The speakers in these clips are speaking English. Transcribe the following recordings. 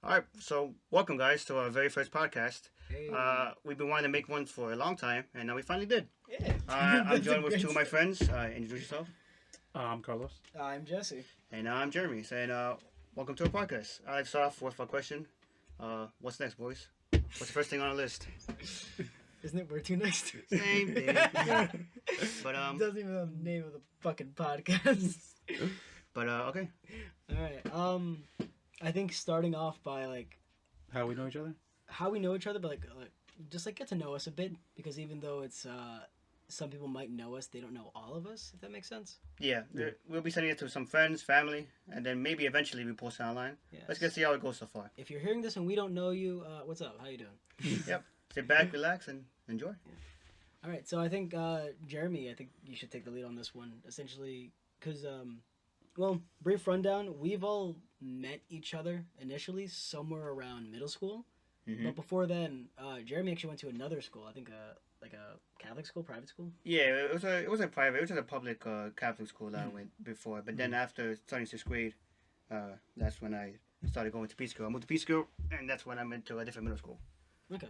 All right, so welcome, guys, to our very first podcast. Hey. We've been wanting to make one for a long time, and now we finally did. Yeah. I'm That's a joined with great two of my start. friends. Introduce yourself. I'm Carlos. I'm Jesse. And I'm Jeremy, saying welcome to our podcast. I'll start off with a question. What's next, boys? What's the first thing on our list? Isn't it We're Too Nice? Same thing. But Doesn't even know the name of the fucking podcast. Okay. Alright. I think starting off by like How we know each other? how we know each other, but like just like get to know us a bit, because even though it's some people might know us, they don't know all of us, if that makes sense. Yeah, we'll be sending it to some friends, family, and then maybe eventually we post it online. Yes. Let's get see how it goes so far. If you're hearing this and we don't know you, what's up? How you doing? Yep. Sit back, relax, and enjoy. Alright, so I think Jeremy, I think you should take the lead on this one, essentially, because well, brief rundown. We've all met each other initially somewhere around middle school, Mm-hmm. but before then, Jeremy actually went to another school. I think like a Catholic school, private school. Yeah, it was a private, it was a public Catholic school that I went before. But then after starting sixth grade, that's when I started going to P school. I moved to P school, and that's when I went to a different middle school. Okay.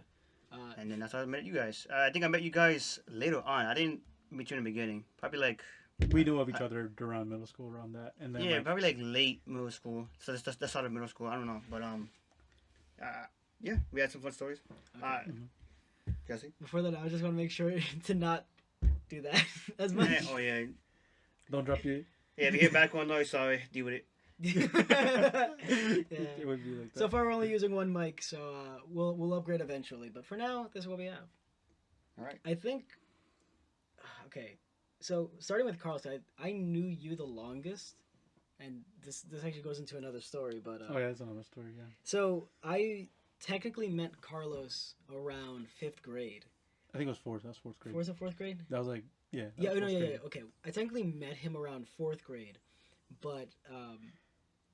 And then that's how I met you guys. I think I met you guys later on. I didn't meet you in the beginning. Probably like We knew of each other around middle school, around that, and then yeah, like, probably like late middle school. So that's the start of middle school. I don't know, but yeah, we had some fun stories. Okay. Jesse. Before that, I just want to make sure to not do that as much. Oh yeah, don't drop you. yeah. If you hear background noise, sorry, deal with it. It Yeah. would be like that. So far, we're only using one mic, so we'll upgrade eventually. But for now, this is what we have. All right. I think. Okay, so starting with Carlos, I knew you the longest, and this actually goes into another story. But Oh yeah, that's another story. Yeah. so I technically met Carlos around fifth grade. I think it was fourth. That was fourth grade. Was it fourth grade? That was like yeah. that Yeah, was no, fourth yeah, grade. yeah. Okay, I technically met him around fourth grade, but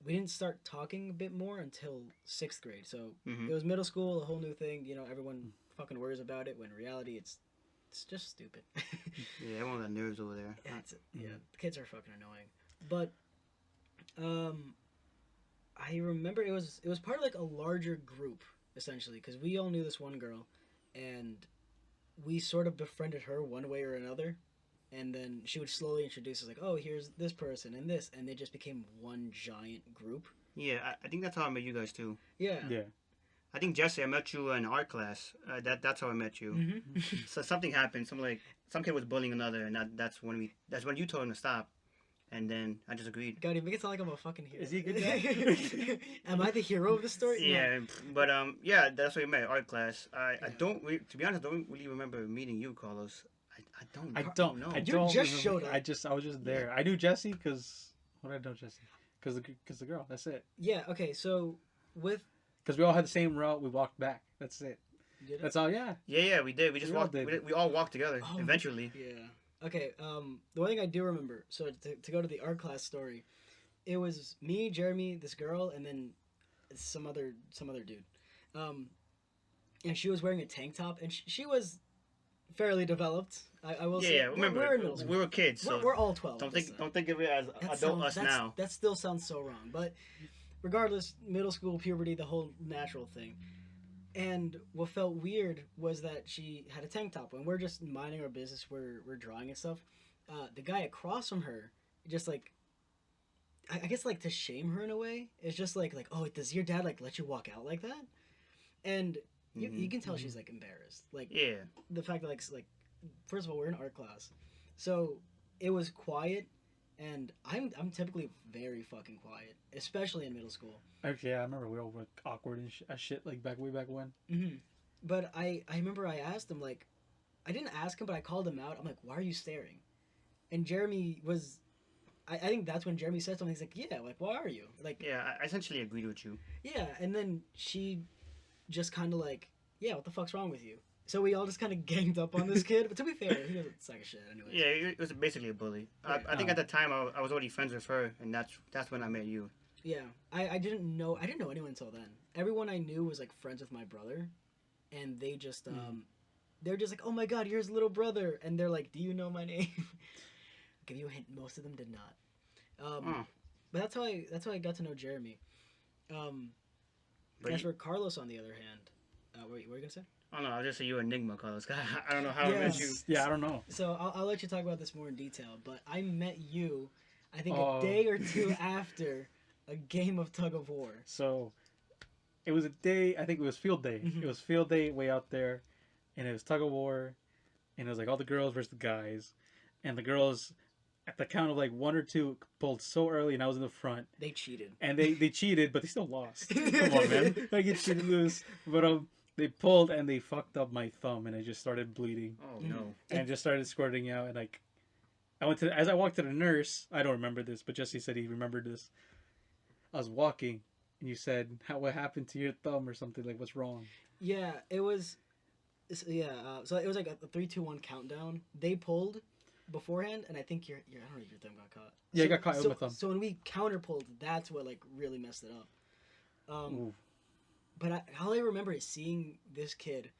we didn't start talking a bit more until sixth grade. So Mm-hmm. it was middle school, a whole new thing. You know, everyone fucking worries about it when in reality it's just stupid. Yeah, everyone got nerves over there. Yeah, the kids are fucking annoying. But I remember it was part of like a larger group essentially, because we all knew this one girl, and we sort of befriended her one way or another, and then she would slowly introduce us like, oh, here's this person and this, and they just became one giant group. Yeah, I think that's how I met you guys too. Yeah. Yeah. I think Jesse, I met you in art class. That's how I met you. Mm-hmm. So something happened. Some kid was bullying another, and that's when you told him to stop, and then I just agreed. God, you make it sound like I'm a fucking hero. Is he a good guy? Am I the hero of the story? No. Yeah, but yeah, that's how we met art class. I don't to be honest, I don't really remember meeting you, Carlos. I don't. I don't know. know. I You don't just remember. showed up. I was just there. I knew Jesse because what did I know Jesse? Because the girl. That's it. Yeah. Okay. So with Because we all had the same route. We walked back. That's it. did it? That's all. Yeah. Yeah, we did. We just We all walked. did. We all walked together Oh, eventually. Yeah. Okay. The one thing I do remember, so to go to the art class story, it was me, Jeremy, this girl, and then some other dude. And she was wearing a tank top, and she was fairly developed. I will say. Yeah, remember we're in middle school. we were kids, so We're all 12. don't at this think time. don't think of it as That adult sounds- us that's- now. That still sounds so wrong, but regardless, middle school, puberty, the whole natural thing. And what felt weird was that she had a tank top. When we're just minding our business, we're drawing and stuff. The guy across from her, just like, I guess like to shame her in a way, is just like oh, does your dad like let you walk out like that? And you can tell she's like embarrassed. Like Yeah, the fact that like first of all, we're in art class, so it was quiet, and I'm typically very fucking quiet, especially in middle school. Okay. Yeah, I remember we all were awkward and shit like way back when. Mm-hmm. But I remember I asked him, like, I didn't ask him, but I called him out. I'm like, why are you staring? And Jeremy was, I think that's when Jeremy said something. He's like, yeah, like, why are you? Like, yeah. I essentially agreed with you. yeah. And then she just kind of like, yeah, what the fuck's wrong with you? So we all just kind of ganged up on this kid. But to be fair, he doesn't suck a shit anyway. Yeah, it was basically a bully. Right. I think at the time I was already friends with her, and that's when I met you. Yeah, I didn't know anyone until then. Everyone I knew was like friends with my brother, and they just they're just like, oh my god, you're his little brother, and they're like, do you know my name? Give you a hint, most of them did not. But that's how I got to know Jeremy. But As for Carlos, on the other hand, what were you gonna say? I don't know. I'll just say you're Enigma, Carlos. I don't know how I Yeah. met you. Yeah, I don't know. So I'll let you talk about this more in detail. But I met you, I think, Oh. a day or two after a game of tug of war. So it was a day. I think it was field day. Mhm. It was field day way out there, and it was tug of war, and it was like all the girls versus the guys, and the girls, at the count of like one or two, pulled so early, and I was in the front, They cheated. and they cheated, but they still lost. Come on, man, I get cheated lose, but they pulled and they fucked up my thumb, and I just started bleeding, Oh Mhm. no. and it just started squirting out, and like. As I walked to the nurse, I don't remember this, but Jesse said he remembered this. I was walking, and you said, what happened to your thumb or something, like, what's wrong? Yeah, it was. So it was like a 3, 2, 1 countdown. They pulled beforehand, and I think your I don't know if your thumb got caught. Yeah, so, I got caught with so, my thumb. So when we counter pulled, that's what like really messed it up. Ooh. But all I remember is seeing this kid,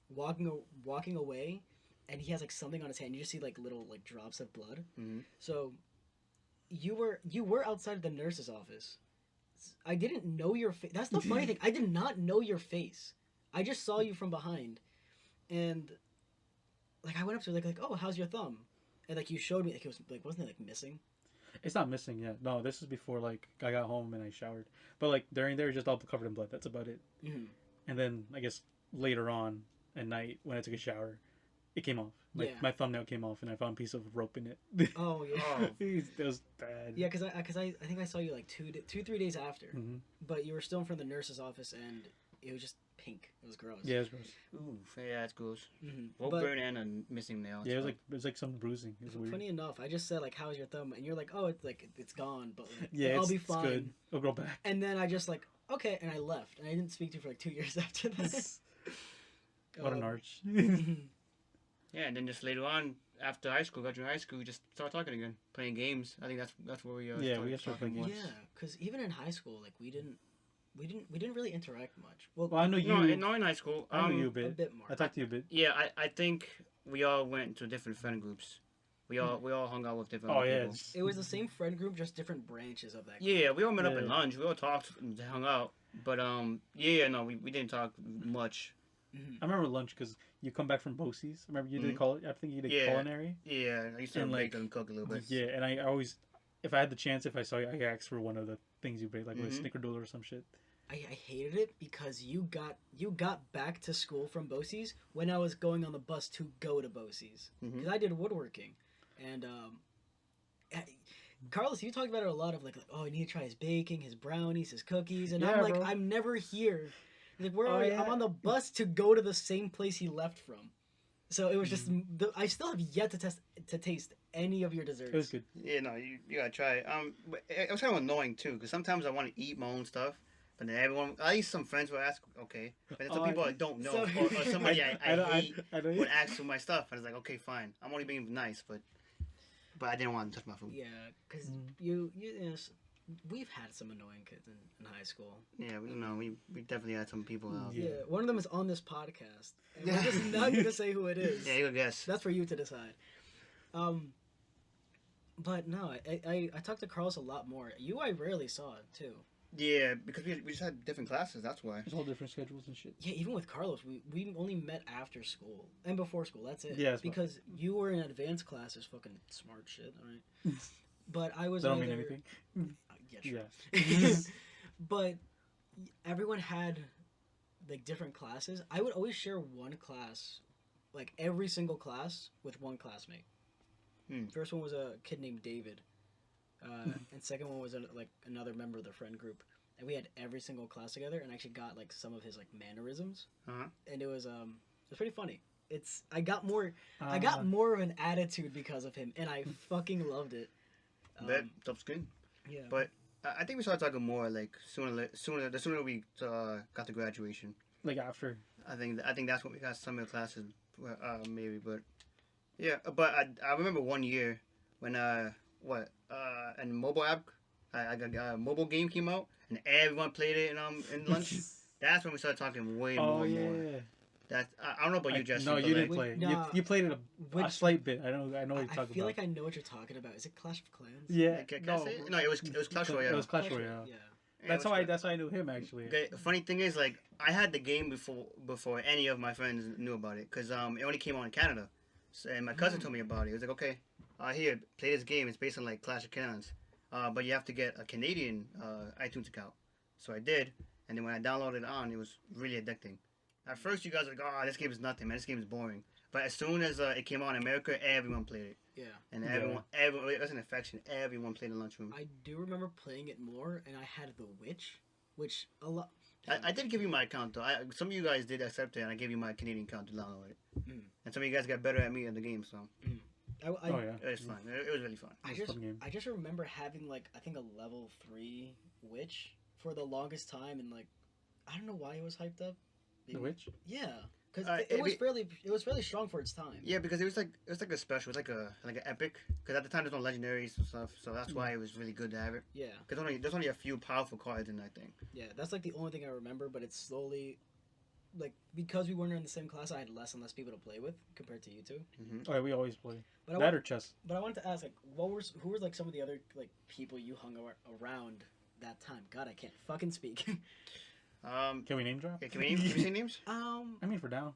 walking away, and he has like something on his hand. You just see like little like drops of blood. Mm-hmm. So you were outside the nurse's office. I didn't know your face. That's the funny thing. I did not know your face. I just saw you from behind, and like I went up to her, like oh, how's your thumb? And like you showed me, like it was like wasn't it like missing? It's not missing yet. No, this is before like I got home and I showered. But like during there, just all covered in blood. That's about it. Mm-hmm. And then I guess later on at night when I took a shower, it came off. Yeah. My thumbnail came off, and I found a piece of rope in it. Oh yeah. Oh. It was bad. Yeah, because I think I saw you like 3 days after, Hmm. but you were still in front of the nurse's office, and it was just pink. It was gross. Yeah, it was gross. Ooh, yeah, that's gross. Mm-hmm. Rope But burn and a missing nail. Yeah, it was like some bruising. It was weird. funny enough, I just said like, "How's your thumb?" and you're like, "Oh, it's like it's gone, but like, Yeah, I'll it's, be it's fine." good. It'll grow back. And then I just like, okay, and I left, and I didn't speak to you for like 2 years after that. What an arch. Mhm. Yeah, and then just later on, after high school, graduating high school, we just started talking again, playing games. I think that's where we Yeah, we started started talking playing more. games. Yeah, because even in high school, like we didn't really interact much. Well, Well, I know you. No, in high school. I know you a a bit. bit more. I talked to you a bit. Yeah, I think we all went to different friend groups. We all hung out with different Oh yeah. people. It was the same friend group, just different branches of that. Yeah, we all met up Yeah. at lunch. We all talked and hung out. But we didn't talk much. Mm-hmm. I remember lunch because you come back from BOCES. Remember you did I think you did Yeah. culinary. Yeah, I used to And, make like, and cook a little bit. Yeah, and I always, if I had the chance, if I saw you, I asked for one of the things you made, like with a Mhm. snickerdoodle or some shit. I hated it because you got back to school from BOCES when I was going on the bus to go to BOCES because Mhm. I did woodworking, and Carlos, you talked about it a lot of like oh, I need to try his baking, his brownies, his cookies, and I'm Yeah, like bro. I'm never here. He's like where Oh, are you? yeah. I'm on the bus to go to the same place he left from. So it was just I still have yet to taste any of your desserts. It was good. Yeah, no, you gotta try it. But it was kind of annoying too, because sometimes I want to eat my own stuff, but then at least some friends will ask, okay. But then some Oh, people I don't know, so- or somebody I hate I don't. would ask for my stuff, and it's like, okay, fine. I'm only being nice, but I didn't want to touch my food. Yeah, because Mm. you know, we've had some annoying kids in high school. Yeah, we definitely had some people out. Yeah. Yeah, one of them is on this podcast. And we're just not going to say who it is. Yeah, you guess. That's for you to decide. But no, I talked to Carlos a lot more. You, I rarely saw too. Yeah, because we just had different classes. That's why. There's all different schedules and shit. Yeah, even with Carlos, we only met after school and before school. That's it. Yeah, that's because you were in advanced classes, fucking smart shit. All right. But I was. That don't mean either- anything. Yeah, sure. Yeah. But everyone had like different classes. I would always share one class, like every single class, with one classmate. First one was a kid named David, and second one was like another member of the friend group. And we had every single class together, and I actually got like some of his like mannerisms, and it was pretty funny. I got more of an attitude because of him, and I fucking loved it. That tough skin. Yeah, But I think we started talking more like the sooner we got to graduation. Like after. I think that's when we got some of the classes, maybe. But yeah, but I remember one year when and mobile app, I got a mobile game came out and everyone played it in lunch. That's when we started talking way Oh more. yeah. And more. I don't know about you, Jessy. No, but you like, didn't play it. Nah. You played it a Which- slight bit. I know what you're I talking feel about. like I know what you're talking about. Is it Clash of Clans? Yeah. Can I say it? No, it was Clash It Royale. was Clash Royale. Yeah. That's how I knew him actually. Okay, the funny thing is, like, I had the game before any of my friends knew about it, because it only came out in Canada. So, and my cousin told me about it. He was like, okay, here, play this game. It's based on, like, Clash of Clans. But you have to get a Canadian iTunes account. So I did, and then when I downloaded it on, it was really addicting. At first, you guys were like, oh, this game is nothing, man. This game is boring. But as soon as it came out in America, everyone played it. Yeah. And everyone, it was an infection. Everyone played in lunchroom. I do remember playing it more, and I had the Witch, which a lot. I did give you my account though. Some of you guys did accept it, and I gave you my Canadian account to download it. Mm. And some of you guys got better at me in the game, so it was fun. It was really fun. I just remember having like I think a level 3 Witch for the longest time, and like I don't know why it was hyped up. The Witch? Yeah, because it was fairly strong for its time. Yeah, because it was like a special, it was like an epic. Because at the time there's no legendaries and stuff, so that's why it was really good to have it. Yeah. Because there's only a few powerful cards in that thing. Yeah, that's like the only thing I remember, but it's slowly, like because we weren't in the same class, I had less and less people to play with compared to you two. Mm-hmm. Oh, yeah, we always play. But That or chess. But I wanted to ask, like, who were like some of the other like people you hung around that time? God, I can't fucking speak. Can we name drop? Yeah, can we say names? I mean, for now.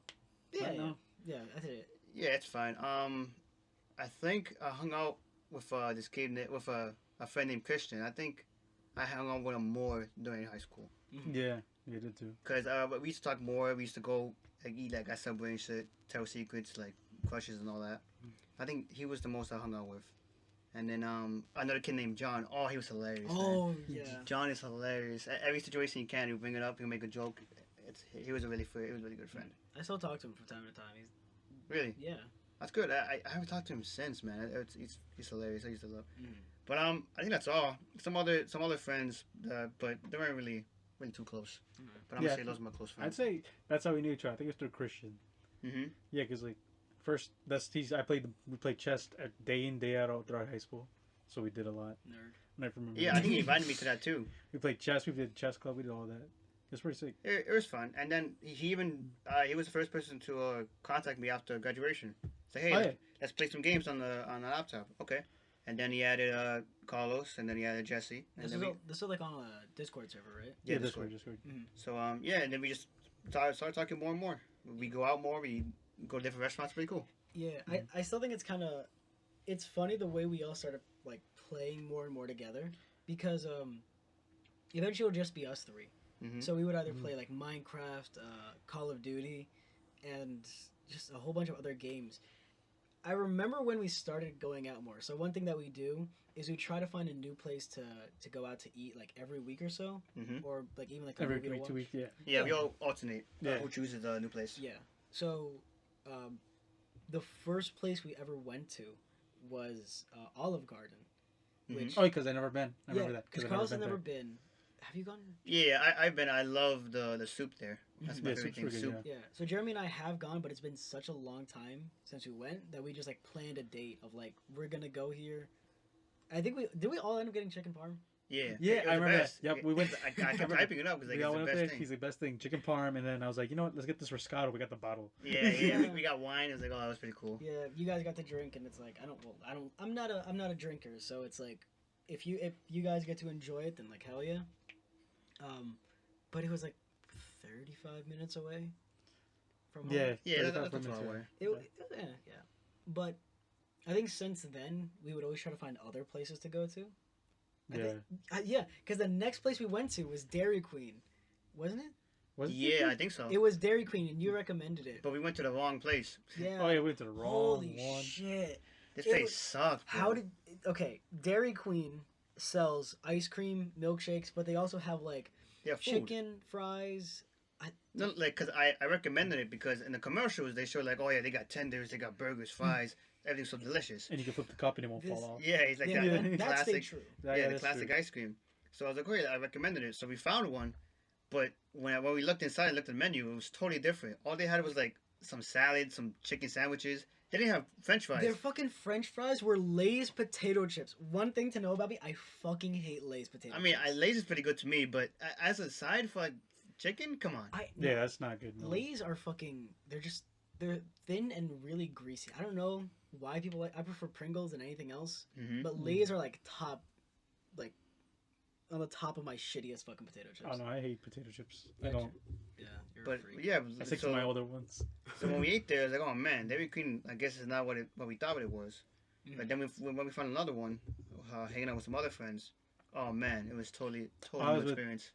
Yeah, Right now. yeah, I did it. Yeah, it's fine. I think I hung out with this kid with a friend named Christian. I think I hung out with him more during high school. Mm-hmm. Yeah, we did too. Cause we used to talk more. We used to go like eat like at Subway and shit, tell secrets like crushes and all that. I think he was the most I hung out with. And then another kid named John. Oh, he was hilarious. Oh man. yeah. John is hilarious. Every situation he can, he'll bring it up. He'll make a joke. He was a really good friend. I still talk to him from time to time. Really? Yeah. That's good. I haven't talked to him since, man. He's hilarious. I used to love. Mm. But I think that's all. Some other friends, but they weren't really too close. Mm. But I'm gonna say those are my close I'd friends. say that's how we knew each other. I think it's through Christian. Mm-hmm. Yeah, because like first we played chess day in day out all throughout high school, so we did a lot. Nerd. I never remember. Yeah, I think he invited me to that too. We played chess. We did chess club. We did all that. It was pretty sick. It was fun. And then he was the first person to contact me after graduation. Say, hey, let's play some games on the laptop. Okay. And then he added Karlos, and then he added Jessy. This is like on a Discord server, right? Yeah, Discord. Mm-hmm. So and then we just started talking more and more. We go out more. We go to different restaurants. Pretty cool. Yeah, I still think it's funny the way we all started like playing more and more together because eventually it'll just be us three. Mm-hmm. So we would either play like Minecraft, Call of Duty, and just a whole bunch of other games. I remember when we started going out more. So one thing that we do is we try to find a new place to go out to eat like every week or so, Mm-hmm. or like even like a Every movie to week, 2 watch. weeks. Yeah. Yeah, we all alternate. Yeah. Who chooses the new place? Yeah. So, the first place we ever went to was Olive Garden, which Oh, because I never been. I remember that because I've Carlos has been never there. been. Have you gone? Yeah, I've been. I love the soup there. That's my Yeah, favorite soup's thing. pretty good, Soup. Yeah. So Jeremy and I have gone, but it's been such a long time since we went that we just like planned a date of like we're gonna go here. I think we all end up getting chicken parm. Yeah. Yeah, It was I the remember that. best. Yep, we went. I kept typing it up because We all it's went the up best there. thing. He's the best thing, chicken parm, and then I was like, you know what? Let's get this Roscato. We got the bottle. Yeah. We got wine. It was like, oh, that was pretty cool. Yeah, you guys got to drink, and it's like I'm not a drinker, so it's like if you guys get to enjoy it, then like hell yeah. But it was like 35 minutes away from home. Yeah, Yeah, 35 that's minutes far away. away. Yeah. But I think since then we would always try to find other places to go to. Yeah. Because the next place we went to was Dairy Queen, wasn't it? Was it? Yeah, I think so. It was Dairy Queen, and you recommended it. But we went to the wrong place. Yeah. Oh, yeah, we went to the wrong Holy one. shit! This It place was- sucked. Bro. How did? Okay, Dairy Queen sells ice cream, milkshakes, but they also have like yeah, food. chicken, fries. No, like, cause I recommended it because in the commercials they show like, oh yeah, they got tenders, they got burgers, fries, everything's so delicious. And you can flip the cup and it won't This- fall off. Yeah, it's like Yeah, that that classic. stayed true. Yeah, the that's classic true. ice cream. So I was like, oh yeah, I recommended it. So we found one, but when we looked inside and looked at the menu, it was totally different. All they had was like some salad, some chicken sandwiches. They didn't have French fries. Their fucking French fries were Lay's potato chips. One thing to know about me, I fucking hate Lay's potato. I mean, chips. Lay's is pretty good to me, but as a side for like, chicken, come on. Yeah, that's not good. No. Lay's are fucking. They're thin and really greasy. I don't know why people like. I prefer Pringles than anything else. Mm-hmm. But Lay's are like top, like on the top of my shittiest fucking potato chips. Oh no, I hate potato chips. I Yeah, don't. Yeah, you're a But freak. yeah, I stick to my older ones. so when we ate there, it's like, oh man, Dairy Queen. I guess is not what we thought it was. But then when we found another one, hanging out with some other friends, oh man, it was totally I was new with- experience.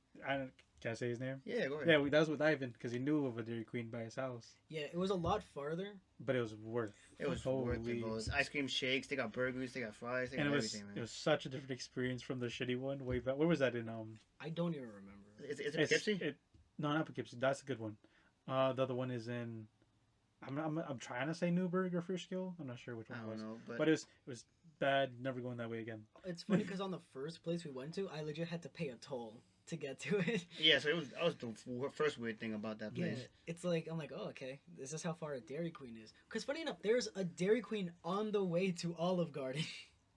Can I say his name? Yeah, go ahead. Yeah, that was with Ivan because he knew of a Dairy Queen by his house, Yeah, it was a lot farther. but it was worth. It was Holy. worth it, bro. It's ice cream shakes, they got burgers, they got fries, they got And everything, it man. was such a different experience from the shitty one way back. Where was that in I don't even remember. Is it Poughkeepsie? No, not Poughkeepsie. That's a good one. The other one is in. I'm trying to say Newburgh or Fishkill. I'm not sure which I one it don't was. know, But it was bad. Never going that way again. It's funny because on the first place we went to, I legit had to pay a toll to get to it. yeah. So that was the first weird thing about that Yeah, place. it's like I'm like, oh okay, this is how far a Dairy Queen is. Because funny enough, there's a Dairy Queen on the way to Olive Garden.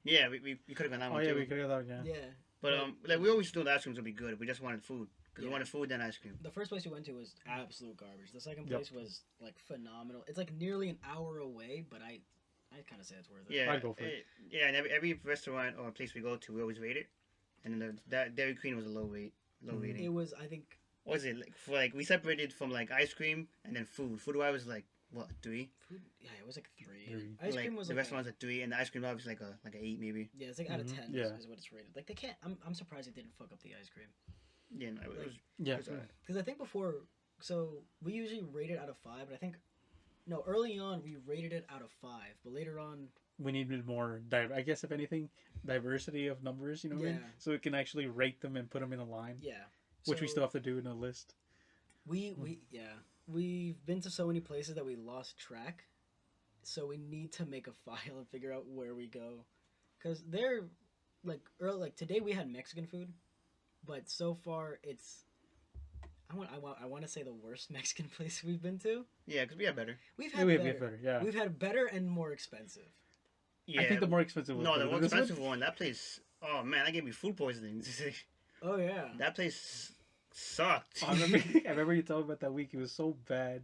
Yeah, we could have gone that Oh one yeah, too. we could have that. Yeah. Yeah. But like we always thought the ice creams would be good. We just wanted food because Yeah. we wanted food then ice cream. The first place we went to was absolute garbage. The second Yep. place was like phenomenal. It's like nearly an hour away, but I kind of say it's worth it. Yeah, I'd go for it. Yeah, and every restaurant or place we go to, we always rate it. And then that Dairy Queen was a low rating. It was, I think, What was it like we separated from like ice cream and then food. Food wise was like what 3? food. Yeah, it was like 3. Three. Ice like, cream was the like restaurant was a 3 and the ice cream was like a 8 maybe. yeah, it's like out of Mhm. 10 Yeah. is what it's rated. Like they can't. I'm surprised it didn't fuck up the ice cream. Yeah, no, it was. Yeah. It was alright. Because I think before, so we usually rate it out of 5, but I think no, early on we rated it out of 5, but later on, We needed more. I guess if anything, diversity of numbers. You know what I mean? Yeah. So we can actually rate them and put them in a line, yeah. which we So still have to do in a list. We've been to so many places that we lost track, so we need to make a file and figure out where we go, because they're like today we had Mexican food, but so far it's I want to say the worst Mexican place we've been to. Yeah, because we had better. We've Yeah, had we better. have better. Yeah. We've had better and more expensive. Yeah, I think the more expensive one. no, was the better more than this one. expensive one. That place. Oh man, that gave me food poisoning. Oh yeah. That place sucked. I remember you told me about that week. It was so bad.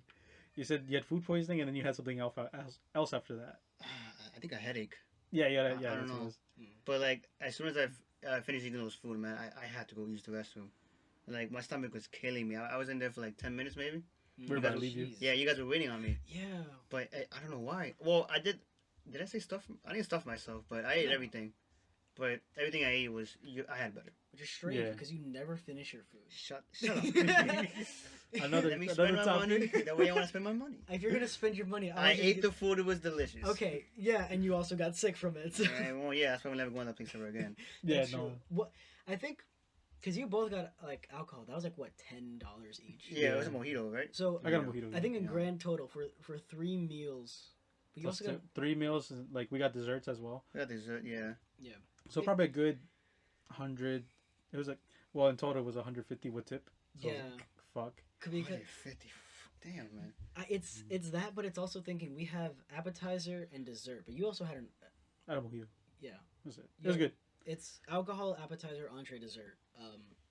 You said you had food poisoning and then you had something else after that. I think a headache. Yeah, I yeah, don't that's what it know. was. But like as soon as I finished eating those food, man, I had to go use the restroom. Like my stomach was killing me. I was in there for like 10 minutes maybe. We're about to guys- leave you. Jeez. Yeah, you guys were waiting on me, Yeah. but I don't know why. Well, I did. Did I say stuff? I didn't stuff myself, but I ate No. everything. But everything I ate was I had better. Which is strange Yeah. because you never finish your food. Shut up. Another Let me spend another my topic. money the way I want to spend my money. If you're gonna spend your money, I ate the food. It was delicious. Okay, yeah, and you also got sick from it. So. Well, yeah, that's why we'll never go on that place ever again. Yeah, That's no. true. What I think, because you both got like alcohol. That was like what $10 each. Yeah, it was a Yeah. mojito, right? So I got a mojito. I think in Yeah. grand total for 3 meals, we Plus also got 3 meals. Like we got desserts as well. We got dessert, yeah. So probably a good 100. It was like in total it was 150 with tip. So yeah. Fuck. Because 150. Damn, man. it's that, but it's also thinking we have appetizer and dessert, but you also had an I had a mojito. yeah. That's it. It was Yeah. good. It's alcohol, appetizer, entree, dessert.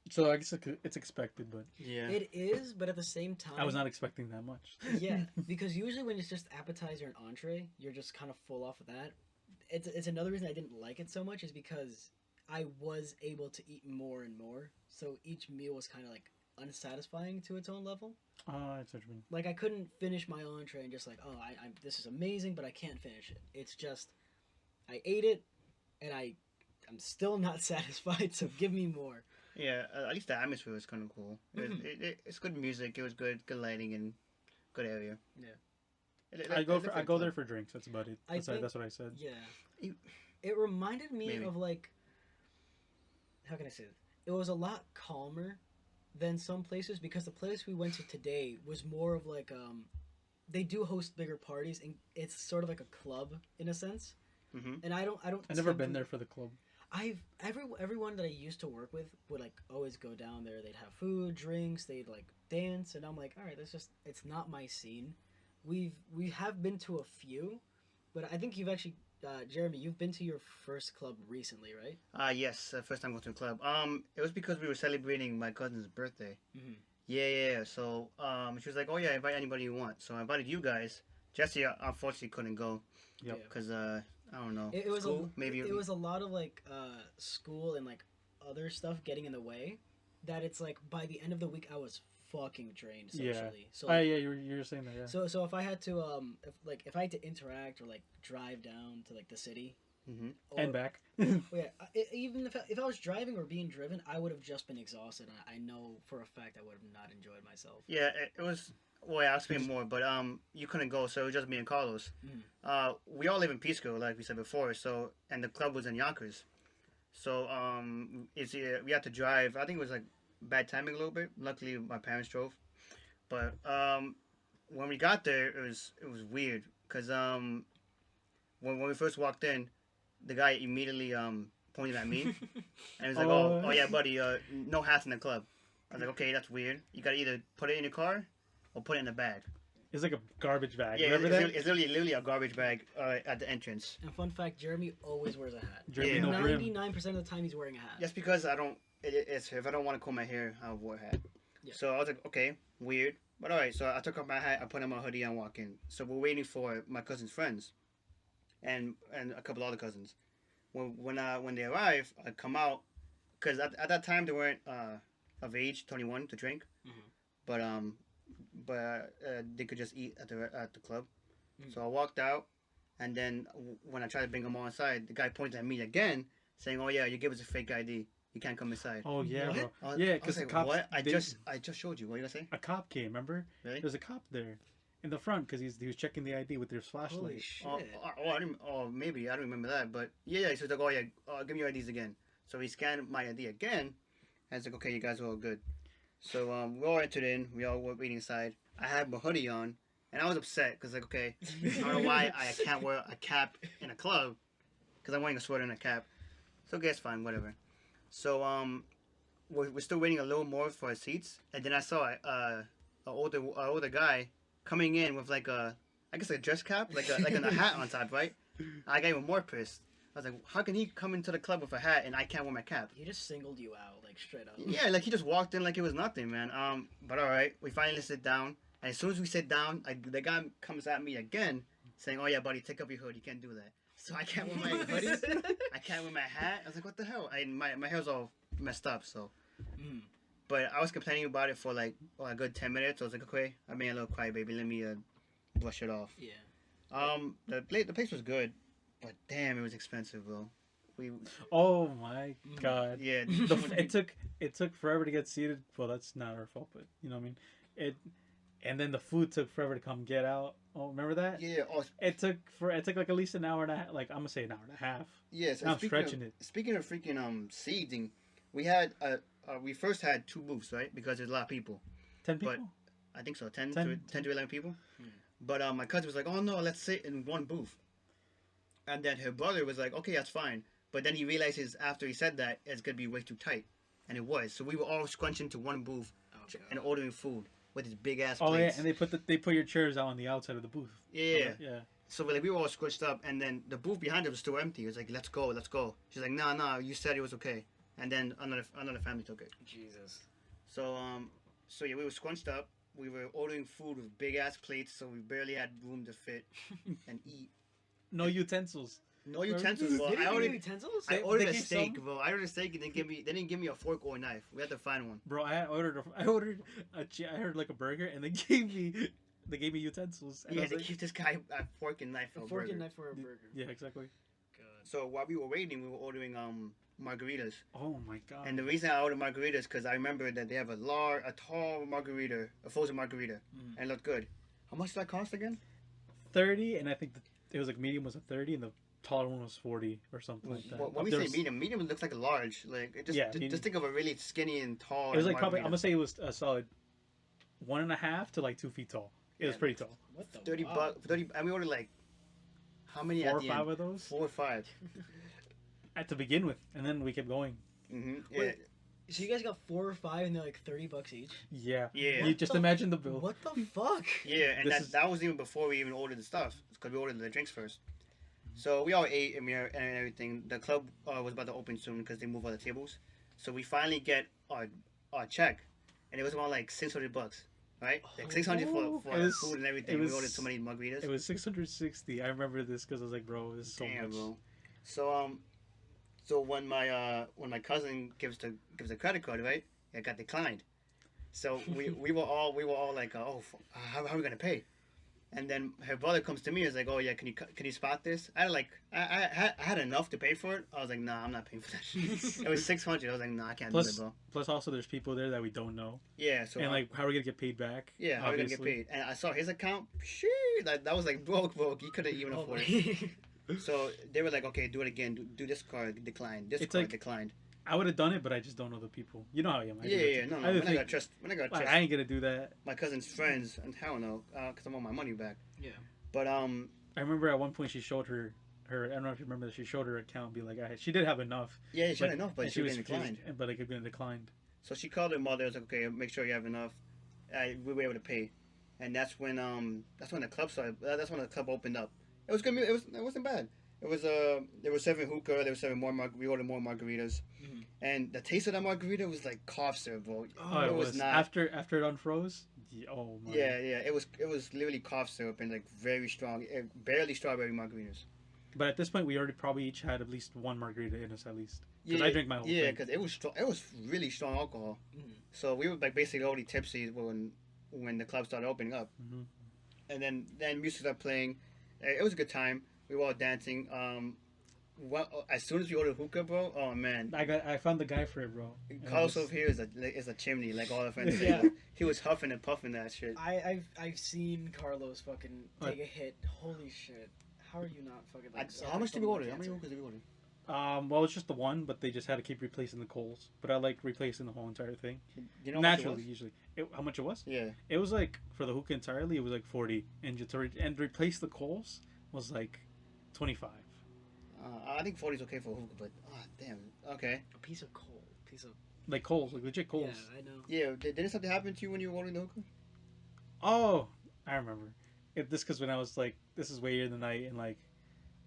So I guess it's expected, but Yeah. It is, but at the same time, I was not expecting that much. yeah, because usually when it's just appetizer and entree, you're just kind of full off of that. It's another reason I didn't like it so much is because I was able to eat more and more, so each meal was kind of like unsatisfying to its own level. It's what you mean. Like I couldn't finish my entree and just like, oh, I this is amazing, but I can't finish it. It's just I ate it, and I'm still not satisfied. So give me more. Yeah, at least the atmosphere was kind of cool. It's good music. It was good lighting and good area. Yeah. I go there for drinks. That's about it. I think- That's what I said. Yeah. It reminded me Maybe. of like, how can I say this? It was a lot calmer than some places because the place we went to today was more of like they do host bigger parties and it's sort of like a club in a sense. Mm-hmm. And I don't. I've never been there for the club. Everyone that I used to work with would like always go down there. They'd have food, drinks, they'd like dance, and I'm like, all right, it's not my scene. We have been to a few, but I think you've actually, Jeremy, you've been to your first club recently, right? Yes, first time going to a club. It was because we were celebrating my cousin's birthday. Mhm. Yeah. So, she was like, "Oh yeah, invite anybody you want." So I invited you guys. Jessy, unfortunately, couldn't go Yep. Yeah. because I don't know. It was School, maybe. it was a lot of like school and like other stuff getting in the way that it's like by the end of the week I was fucking drained Yeah. socially. So Oh yeah, you were saying that. Yeah. so if I had to if I had to interact or like drive down to like the city Mm-hmm. or, And back. yeah, even if I was driving or being driven, I would have just been exhausted. And I know for a fact I would have not enjoyed myself. Yeah, it was. Well, yeah, I'll explain more, but you couldn't go, so it was just me and Carlos. We all live in Pisco, like we said before. So, and the club was in Yonkers. So, we had to drive. I think it was like bad timing a little bit. Luckily, my parents drove. But when we got there, it was weird because when we first walked in, the guy immediately pointed at me and he was like, "Oh yeah, buddy, no hats in the club." I was like, "Okay, that's weird. You gotta either put it in your car or put it in the bag." It's like a garbage bag. Yeah, Remember that? it's literally a garbage bag at the entrance. And fun fact, Jeremy always wears a hat. Jeremy Yeah. no brim. 99% of the time he's wearing a hat. Just because I don't, it's if I don't want to comb my hair, I'll wear a hat. Yeah. So I was like, okay, weird, but all right. So I took off my hat, I put on my hoodie, and walk in. So we're waiting for my cousin's friends, and a couple other cousins. When they arrive, I come out because at that time they weren't of age 21 to drink, but they could just eat at the club. So I walked out, and then when I tried to bring them all inside, the guy pointed at me again, saying, "Oh yeah, you gave us a fake ID. You can't come inside." Oh yeah, What? bro. Yeah, because the like, cops. what? I they- just showed you. What are you gonna say? a cop came. Remember? Really? There's a cop there in the front because he was checking the ID with his Holy flashlight. shit. Maybe I don't remember that, but yeah. So he's like, "Oh yeah, give me your IDs again." So he scanned my ID again, and it's like, "Okay, you guys are all good." So we all entered in. We all were waiting inside. I had my hoodie on, and I was upset because like, okay, I don't know why I can't wear a cap in a club because I'm wearing a sweater and a cap. So okay, it's fine, whatever. So we're still waiting a little more for our seats, and then I saw a older guy coming in with like a dress cap, like a hat on top, right? I got even more pissed. I was like, how can he come into the club with a hat and I can't wear my cap? He just singled you out, like straight up. Yeah, like he just walked in like it was nothing, man. But all right, we finally sit down, and as soon as we sit down, the guy comes at me again, saying, "Oh yeah, buddy, take up your hood. You can't do that." So I can't wear my hoodie. I can't wear my hat. I was like, what the hell? My hair's all messed up, so. But I was complaining about it for like a good 10 minutes. I was like, okay, I made a little cry, baby. Let me brush it off. Yeah. The place was good, but damn, it was expensive, bro. Oh my god. Yeah. It took forever to get seated. Well, that's not our fault, but you know what I mean. And then the food took forever to come get out. Oh, remember that? Yeah. Oh, It took like at least an hour and a half. Like I'm gonna say an hour and a half. yes. I'm stretching it. Speaking of freaking seating, we had we first had 2 booths, right? Because there's a lot of people. 10 people. I think so, 10 10 to 11 people. But my cousin was like, "Oh no, let's sit in one booth." And then her brother was like, "Okay, that's fine." But then he realizes after he said that it's gonna be way too tight, and it was. So we were all scrunched into one booth and ordering food with his big ass Oh plates. yeah, and they put your chairs out on the outside of the booth. Yeah. Yeah. So we were all squished up, and then the booth behind it was still empty. It was like, "Let's go, let's go." She's like, "No, you said it was okay." And then another family took it. Jesus. So yeah, we were scrunched up. We were ordering food with big ass plates, so we barely had room to fit and eat. No utensils. No utensils. Well, Did he I give you ordered. utensils? I ordered They a gave steak, some? bro. I ordered a steak, and they didn't give me a fork or a knife. We had to find one. Bro, I ordered I heard like a burger, and they gave me utensils. And I Yeah, was they like- give this guy a fork and knife for A a fork burger. and knife for a burger. Yeah, exactly. God. So while we were waiting, we were ordering margaritas. Oh my god. And the reason I ordered margaritas because I remember that they have a tall margarita, a frozen margarita, and it looked good. How much did that cost again? 30, and I think it was like medium was a 30, and the taller one was 40 or something like that. When we say medium looks like a large. Like just think of a really skinny and tall. It was like probably I'm margarita. gonna say it was a solid 1.5 to like 2 feet tall. It was Yeah. pretty tall. What the $30 wow. bucks. 30, and we ordered like how many? 4 at or the 5 end? of those 4 or 5. to begin with, and then we kept going. Yeah. Wait. So you guys got 4 or 5 and they're like $30 each? Yeah. Yeah. You just imagine the bill. What the fuck? Yeah, and This that was even before we even ordered the stuff, because we ordered the drinks first. So we all ate and and everything. The club was about to open soon because they moved all the tables. So we finally get our check, and it was about like $600, right? Like 600 for It was- food and everything. it We was- ordered so many margaritas. It was 660. I remember this because I was like, bro, this is so Damn, much. bro. So So when my cousin gives a credit card, right? It got declined. So we were all like, how are we gonna pay? And then her brother comes to me and is like, oh yeah, can you spot this? I had enough to pay for it. I was like, nah, I'm not paying for that shit. It was 600. I was like, nah, I can't do that, bro. Plus, also there's people there that we don't know. Yeah. So and like, how are we gonna get paid back? Yeah, how are we gonna get paid? And I saw his account. Shit, that was like broke. He couldn't even afford it. So they were like, okay, do it again. Do this card declined. This card declined. I would have done it, but I just don't know the people. You know how I am. No. When I got trust. I ain't gonna do that. My cousin's friends, and hell no, because I want my money back. Yeah. But I remember at one point she showed her. I don't know if you remember that she showed her account and be like, she did have enough. Yeah, she had enough, but she was declined. But it could be declined. So she called her mother. Was like, okay, make sure you have enough. We were able to pay, and that's when the club started. That's when the club opened up. It was good. It wasn't bad. It was there were 7 hookah. There were 7 more. We ordered more margaritas, and the taste of that margarita was like cough syrup, bro. Oh, it was not after it unfroze. Oh my. Yeah. It was literally cough syrup and like very strong, barely strawberry margaritas. But at this point, we already probably each had at least 1 margarita in us at least. Because I drank my whole thing. Yeah, because it was strong. It was really strong alcohol. So we were like basically already tipsy when the club started opening up, and then music started playing. It was a good time. We were all dancing. As soon as we ordered hookah, bro, oh man! I found the guy for it, bro. Karlos over here is a chimney, like all our friends say. Yeah. He was huffing and puffing that shit. I've seen Karlos fucking take a hit. Holy shit! How are you not fucking? Like, how much did we order? How many hookahs did we order? Well, it's just the one, but they just had to keep replacing the coals. But I like replacing the whole entire thing. You know naturally, usually. How much it was? Yeah. It was like for the hookah entirely, it was like 40, and to replace the coals was like 25. I think 40 is okay for a hookah, but damn, okay. A piece of coal, like coals, like legit coals. Yeah, I know. Yeah, didn't something happen to you when you were ordering the hookah? Oh, I remember. This because when I was like, this is way in the night, and like,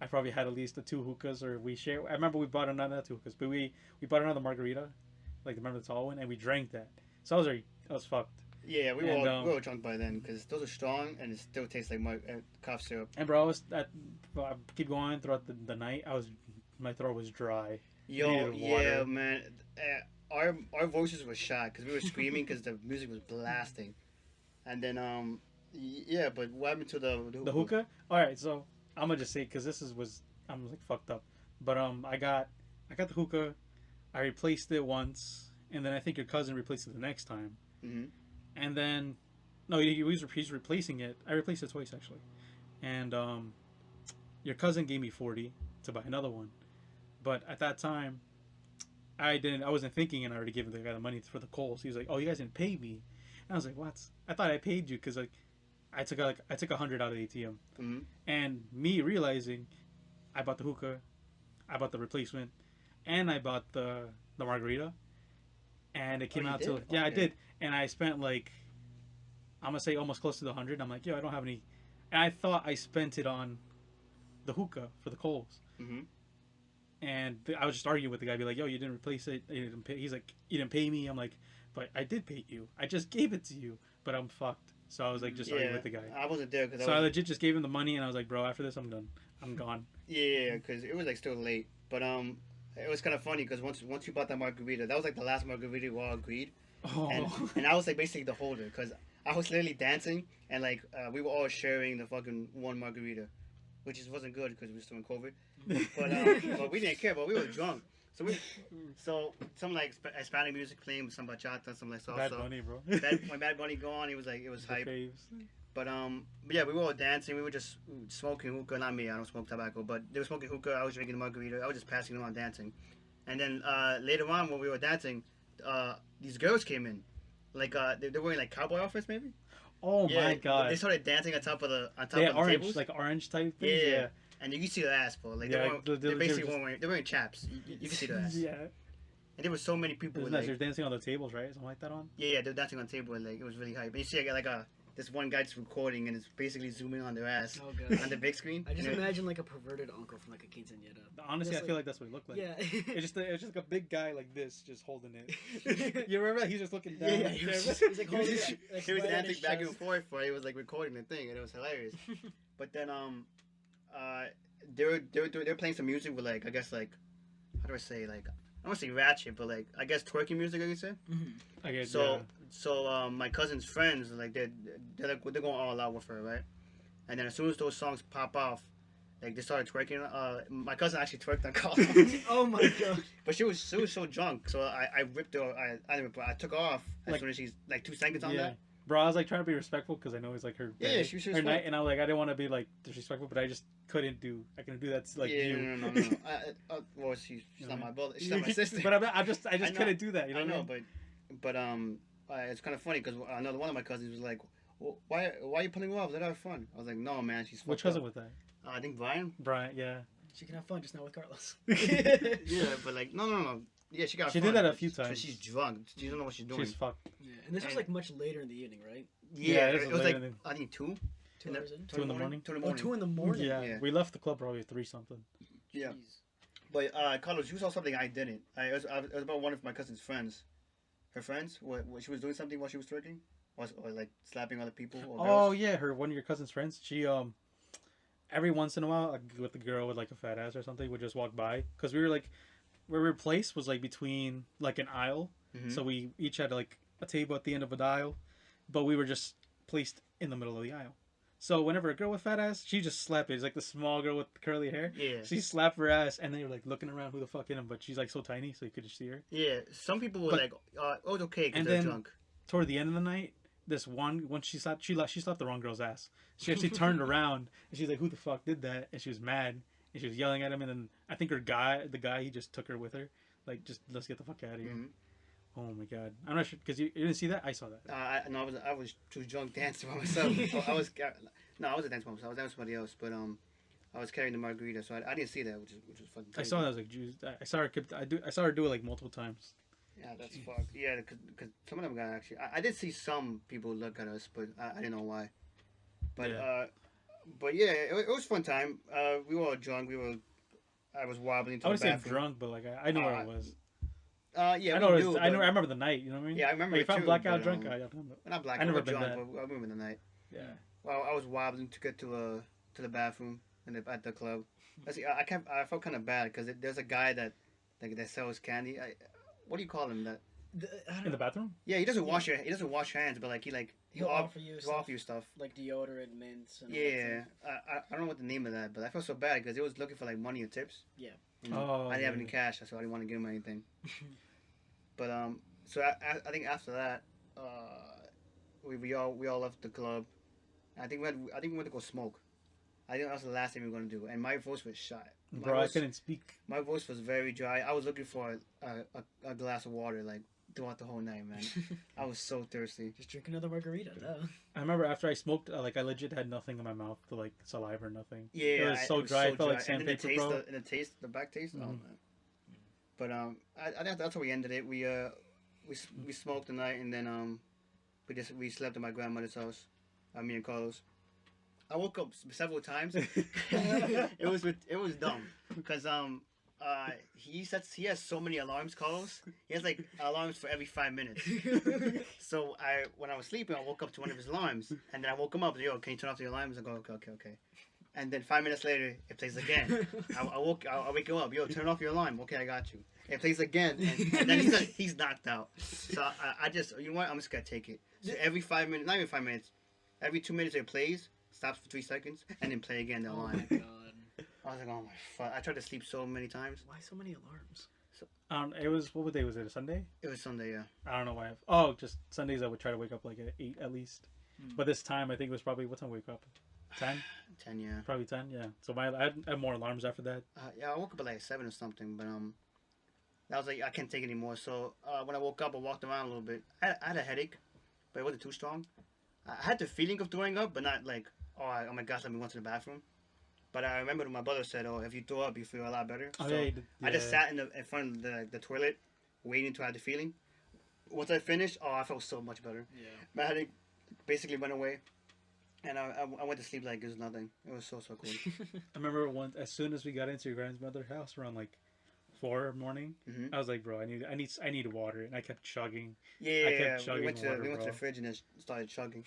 I probably had at least 2 hookahs, or we share. I remember we bought another 2 hookahs, but we bought another margarita, like remember the tall one, and we drank that. So I was fucked. Yeah, we were drunk by then because those are strong and it still tastes like cough syrup. And bro, I keep going throughout the night. My throat was dry. Yo, yeah, man. Our voices were shot because we were screaming because the music was blasting, and then yeah. But what happened to the hookah? All right, so I'm gonna just say because I'm like fucked up, but I got the hookah. I replaced it once, and then I think your cousin replaced it the next time. And then, no, he's replacing it. I replaced it twice actually, and your cousin gave me 40 to buy another one, but at that time, I wasn't thinking, and I already gave the guy the money for the coals. He was like, "Oh, you guys didn't pay me," and I was like, "What? I thought I paid you because like, I took 100 out of the ATM, and me realizing, I bought the hookah, I bought the replacement, and I bought the margarita." And it came out to I did, and I spent like, I'm gonna say almost close to the 100. I'm like, yo, I don't have any, and I thought I spent it on the hookah for the coals. And I was just arguing with the guy, be like, yo, you didn't replace it. You didn't pay. He's like, you didn't pay me. I'm like, but I did pay you. I just gave it to you, but I'm fucked. So I was like, just arguing with the guy. I wasn't there because I legit just gave him the money, and I was like, bro, after this, I'm done. I'm gone. Yeah, because it was like still late, but it was kind of funny because once you bought that margarita, that was like the last margarita we all agreed. Oh. And I was like basically the holder because I was literally dancing and like we were all sharing the fucking one margarita, which wasn't good because we were still in COVID. But we didn't care. But we were drunk, so some like Hispanic music playing, some bachata, some like salsa. Bad Bunny, bro. When Bad Bunny gone, it was hype. But yeah, we were all dancing. We were just smoking hookah. Not me, I don't smoke tobacco. But they were smoking hookah. I was drinking margarita. I was just passing them on dancing. And then later on, when we were dancing, these girls came in, like they were wearing like cowboy outfits, maybe. Oh yeah, my god! They started dancing on top of the orange, tables, like orange type things. Yeah. And you can see their ass, bro. Like they're basically they're wearing chaps. You can see their ass. Yeah. And there were so many people. They're dancing on the tables, right? Something like that on. Yeah, they're dancing on the table. Like it was really hype. And you see, this one guy just recording and it's basically zooming on their ass on the big screen. I just imagine like a perverted uncle from like a quinceañera. Honestly, I feel like that's what he looked like. Yeah. it's just like a big guy like this, just holding it. You remember that? He's just looking down. Yeah, he's like holding it. He was dancing back and forth while he was like recording the thing, and it was hilarious. But then they were playing some music with like I guess like how do I say, like, I don't want to say ratchet, but like I guess twerking music, like you said. Mm-hmm. I get So my cousin's friends, like they're going all out with her, right? And then as soon as those songs pop off, like they started twerking. My cousin actually twerked on Karlos. Oh my god! But she was so drunk, so I ripped her. I didn't rip her. I took her off as Like- soon as she's like 2 seconds on yeah. that. Bro, I was like trying to be respectful because I know it's like her Yeah, day, she was her fine. night, and I was like, I didn't want to be like disrespectful, but I just couldn't do. I couldn't do that to, like yeah, you. no. Well, she's You know not what I my mean? brother. She's not my sister. But I just I know. couldn't do that. You know I what I know, mean? but it's kind of funny because another one of my cousins was like, well, why are you pulling her off? Let her have fun. I was like, no, man, she's Which fucked cousin up. was that? I think Brian. Brian, yeah. She can have fun, just not with Carlos. Yeah, but like, no. Yeah, she got. She fun, did that a but few times. She's drunk. She doesn't know what she's doing. She's fucked. Yeah, and this was like much later in the evening, right? Yeah, this it is was like later than- I think 2. 2 hours in. 2 in the morning. 2 in the Oh, morning. 2 in the morning. Yeah. Yeah. We left the club probably 3 something. Yeah. Jeez. But Carlos, you saw something I didn't. It was about one of my cousin's friends. Her friends, what she was doing something while she was twerking, or like slapping other people. Or Oh girls. yeah, one of your cousin's friends. She every once in a while, like, with the girl with like a fat ass or something, would just walk by because we were like, where we were placed was like between like an aisle, Mhm. so we each had like a table at the end of an aisle, but we were just placed in the middle of the aisle. So whenever a girl with fat ass, she just slapped it. It's like the small girl with curly hair. Yeah. She slapped her ass, and they were like looking around who the fuck in him, but she's like so tiny, so you could just see her. Yeah. Some people were But- like, "Oh, it's okay because and they're then- drunk." Toward the end of the night, this one when she slapped the wrong girl's ass. She actually turned around and she's like, "Who the fuck did that?" And she was mad and she was yelling at him. And then I think the guy, he just took her with her, like, just let's get the fuck out of here. Mhm. Oh my god, I'm not sure because you didn't see that. I saw that. I was too drunk dancing by myself. I was no, I was a dancing by myself. I was dancing with somebody else, but I was carrying the margarita, so I didn't see that, which is fucking. I Crazy. saw that. I was like, "Jeez." I saw her. I saw her do it like multiple times. Yeah, that's fucked. Yeah, because some of them got actually. I did see some people look at us, but I didn't know why. But Yeah. but yeah, it was a fun time. We were all drunk. I was wobbling to I the would say bathroom. drunk, but like I know where I was. Yeah, I know. we knew, I know. but- I remember the night. You know what I mean? Yeah, I remember Like, it if I'm too, blackout but, drunk, um, I don't know. We're not black. I never We're been drunk, that. but I remember the night. Yeah. Well, I was wobbling to get to the bathroom at the club. I felt kind of bad because there's a guy that sells candy. What do you call him? That I don't In the know. bathroom? yeah, he doesn't wash hands, but like He'll offer you he'll stuff, offer you stuff. like deodorant, mints. And all that Yeah, stuff. I don't know what the name of that, but I felt so bad because he was looking for like money or tips. Yeah. And Oh, I didn't have yeah. any cash, so I didn't want to give him anything. But so I think after that, we all left the club. I think we went to go smoke. I think that was the last thing we were gonna do, and my voice was shot. Bro, I couldn't speak. My voice was very dry. I was looking for a glass of water like throughout the whole night, man. I was so thirsty. Just drink another margarita. Duh. I remember after I smoked, like I legit had nothing in my mouth, to like saliva or nothing. Yeah, It was so dry. It felt like And then the sandpaper, taste, bro. the back taste. Oh Mhm. man. But I think that's how we ended it. We smoked the night, and then we slept at my grandmother's house. Me and Carlos. I woke up several times. it was dumb because he has so many alarms, Carlos. He has like alarms for every 5 minutes. So when I was sleeping, I woke up to one of his alarms, and then I woke him up. Yo, can you turn off the alarms? I go, okay. And then 5 minutes later, it plays again. I wake him up. Yo, turn off your alarm. Okay, I got you. It plays again, and then he's knocked out. So I just, you know what? I'm just gonna take it. So every 5 minutes, not even 5 minutes, every 2 minutes it plays, stops for 3 seconds, and then play again the Oh alarm. my god. I was like, oh my fuck! I tried to sleep so many times. Why so many alarms? It was, what day was it? A Sunday? It was Sunday, yeah. I don't know why. Just Sundays I would try to wake up like at 8 at least. Mm. But this time I think it was probably, what time we wake up? 10? 10, yeah. Probably 10, yeah. So I had more alarms after that. Yeah, I woke up at like 7 or something, but that was like I can't take it anymore. So when I woke up, I walked around a little bit. I had a headache, but it wasn't too strong. I had the feeling of throwing up, but not like oh my gosh, let me go to the bathroom. But I remember my brother said, "Oh, if you throw up, you feel a lot better." Oh, So yeah, you did- I just yeah. sat in front of the toilet, waiting to have the feeling. Once I finished, I felt so much better. Yeah. My headache basically went away, and I went to sleep like it was nothing. It was so cool. I remember once, as soon as we got into your grandmother's house around like morning. Mm-hmm. I was like, bro, I need water, and I kept chugging. Yeah, I kept chugging we went to water, we went to bro. the fridge and just started chugging.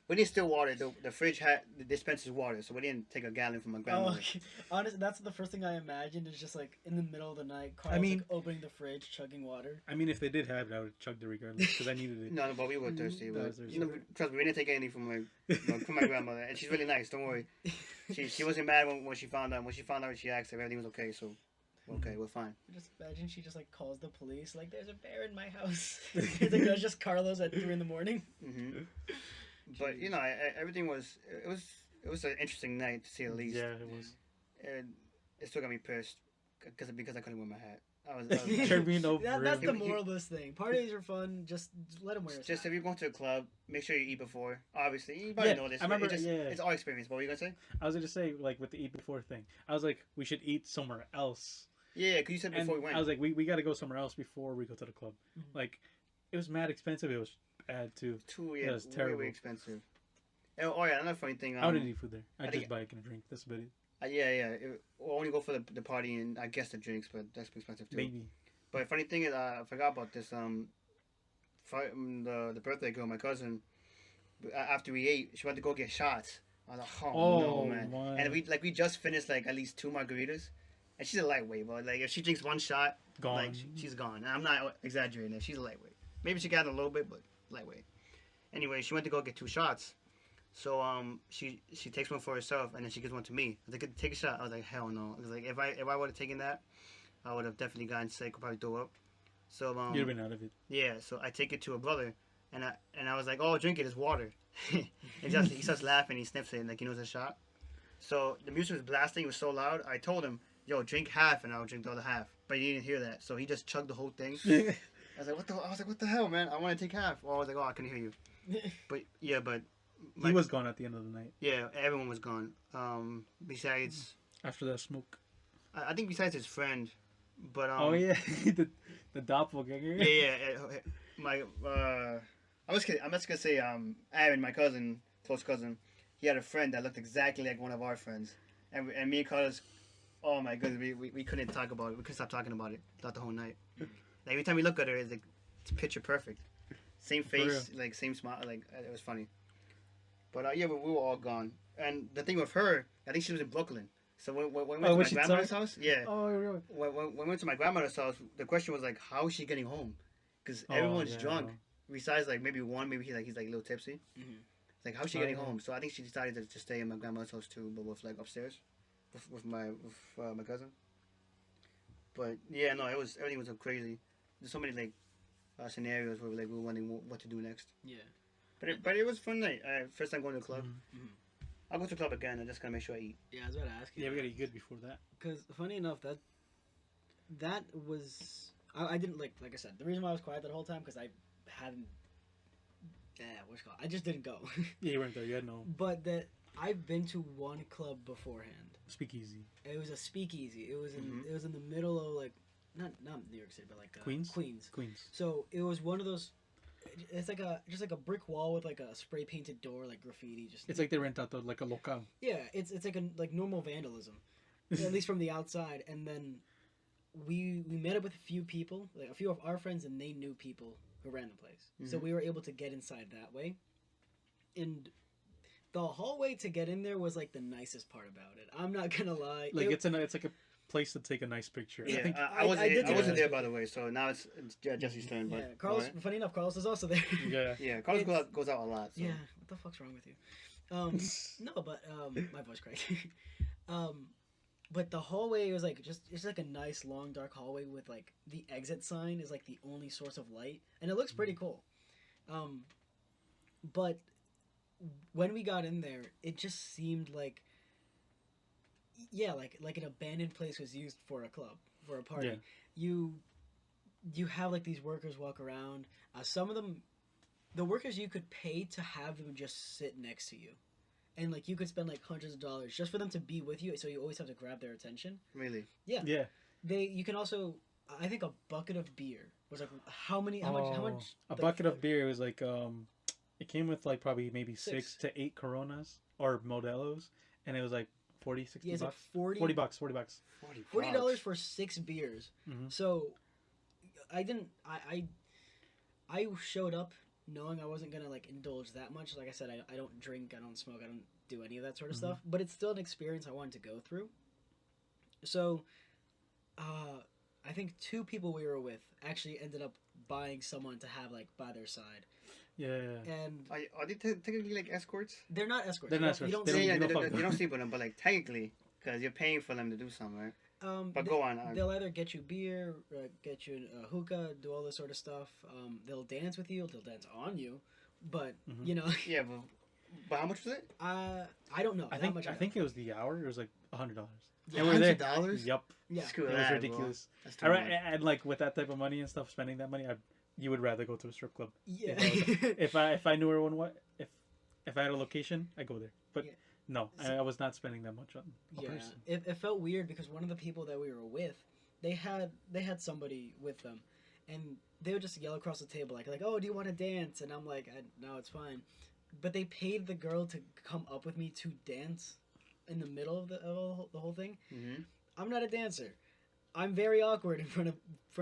We didn't steal water. The fridge had the dispenses water, so we didn't take a gallon from my Oh, grandmother. okay. Honestly, that's the first thing I imagined is just like in the middle of the night, Carlos I mean- like opening the fridge, chugging water. I mean, if they did have it, I would have chugged it regardless because I needed it. No, but we were thirsty. I But, was thirsty. you know, trust me, we didn't take anything from my grandmother, and she's really nice. Don't worry. She wasn't mad when she found out. When she found out, she asked if everything was okay. So, okay, we're fine. Just imagine she just like calls the police, like there's a bear in my house. It's like that's just Carlos at 3 a.m. Hmm. But you know, everything was it was an interesting night to say the least. Yeah, it was. And it still got me pissed because I couldn't wear my hat. I was You're being over That's it. the moral of this thing. Parties are fun. Just let him wear his just hat. if you're going to a club, make sure you eat before. Obviously, you probably Yeah, know this. I remember- It's, just, yeah. it's our experience. What were you gonna say? I was gonna say, like, with the eat before thing, I was like, we should eat somewhere else. Yeah, because you said And before we went. I was like, we got to go somewhere else before we go to the club. Mhm. Like, it was mad expensive. It was bad too. Too Yeah, it's way, terrible. way expensive. Oh yeah, another funny thing. I wouldn't eat food there. I I'd think- just buy a drink. That's about it. Yeah. We'll only go for the party and I guess the drinks, but that's expensive too. Maybe. But funny thing is, I forgot about this. The birthday girl, my cousin. After we ate, she went to go get shots. I was like, oh no, man. my. And we just finished like at least 2 margaritas, and she's a lightweight. But like if she drinks one shot, Gone. like she's gone. And I'm not exaggerating. She's a lightweight. Maybe she got a little bit, but lightweight. Anyway, she went to go get 2 shots. So she takes one for herself and then she gives one to me. I was like, take a shot. I was like, hell no. I was like, if I would have taken that, I would have definitely gotten sick or probably throw up. So You'd have been out of it. yeah, so I take it to a brother, and I was like, oh, drink it, it's water. And just he starts laughing, he sniffs it, like he knows a shot. So the music was blasting, it was so loud. I told him, yo, drink half, and I'll drink the other half. But he didn't hear that, so he just chugged the whole thing. I was like, what the hell, man? I want to take half. Oh, I was like, oh, I couldn't hear you. But yeah, but He was gone at the end of the night. yeah, everyone was gone. Besides, After that smoke. I think besides his friend, but Oh yeah, the doppelganger. yeah. My I'm just gonna say Aaron, my cousin, close cousin, he had a friend that looked exactly like one of our friends, and me and Carlos, oh my goodness, we couldn't talk about it. We couldn't stop talking about it throughout the whole night. Like every time we look at her, it's like it's picture perfect, same face, like same smile, like it was funny. But yeah, we were all gone, and the thing with her, I think she was in Brooklyn. So when we went to my Wichita? grandmother's house, yeah. Oh really? When we went to my grandmother's house, the question was like, how is she getting home? Because everyone's drunk. Besides, like maybe one, maybe he's like a little tipsy. Mhm. It's like, how's she getting home? So I think she decided to stay in my grandmother's house too, but with like upstairs, with my cousin. But yeah, no, everything was so crazy. There's so many like scenarios where like we were wondering what to do next. Yeah. But it was a fun night. First time going to the club. Mhm. I'll go to the club again. I just gotta make sure I eat. Yeah, I was about to ask you. Yeah, we gotta eat good before that. Because funny enough, that was I didn't like I said the reason why I was quiet that whole time because I hadn't. What's it called? I just didn't go. Yeah, you weren't there. You had no But that I've been to one club beforehand. speakeasy. It was a speakeasy. It was in Mhm. it was in the middle of like not New York City, but like Queens? Queens. Queens. So it was one of those. It's like just like a brick wall with like a spray painted door, like graffiti. Just It's like they rent out like a local. yeah, it's like like normal vandalism, at least from the outside. And then we met up with a few people, like a few of our friends, and they knew people who ran the place. So Mhm. we were able to get inside that way. And the hallway to get in there was like the nicest part about it. I'm not gonna lie. Like it's like a place to take a nice picture. Yeah, I think I wasn't did I wasn't that. there by the way. So now it's Jesse's turn. But Yeah, Carlos. alright. Funny enough, Carlos is also there. yeah. Yeah, Carlos It's- goes out a lot. So. Yeah, what the fuck's wrong with you? No, but my voice cracked. But the hallway was like it's like a nice long dark hallway with like the exit sign is like the only source of light, and it looks pretty cool. But when we got in there, it just seemed like like an abandoned place was used for a club for a party. Yeah. You have like these workers walk around. Some of them, the workers you could pay to have them just sit next to you. And like you could spend like hundreds of dollars just for them to be with you, so you always have to grab their attention. Really? Yeah. Yeah. You can also, I think a bucket of beer was like how much? A bucket of beer was like it came with like probably maybe 6 to 8 Coronas or Modelos, and it was like 40, 60 Yeah, it's like bucks. 40 $40. $40. $40 for 6 beers. Mm-hmm. So I didn't. I showed up knowing I wasn't gonna like indulge that much. Like I said, I don't drink, I don't smoke, I don't do any of that sort of stuff. But it's still an experience I wanted to go through. So, I think 2 people we were with actually ended up buying someone to have like by their side. Yeah. And Are they technically like escorts? they're not escorts. They're You not don't- you escorts. don't They see- Yeah, you yeah, don't fuck you them. don't sleep with them, but like technically, because you're paying for them to do something, right? But go on. They'll either get you beer, get you a hookah, do all this sort of stuff. They'll dance with you. They'll dance on you. But Mhm. you know, Yeah, but how much was it? I don't know. I that think much I know. think it was the hour. It was like $100. Yeah, And we're there. $100? Yup. Yeah. Screw It was that, bro. ridiculous. That's too I, much. and like with that type of money and stuff, spending that money, you would rather go to a strip club. Yeah. If I knew where one was, if I had a location, I go there. But Yeah. no, I was not spending that much on a Yeah, person. it felt weird because one of the people that we were with, they had somebody with them, and they would just yell across the table like oh, do you want to dance? And I'm like, no, it's fine. But they paid the girl to come up with me to dance in the middle of the whole thing. Mm-hmm. I'm not a dancer. I'm very awkward in front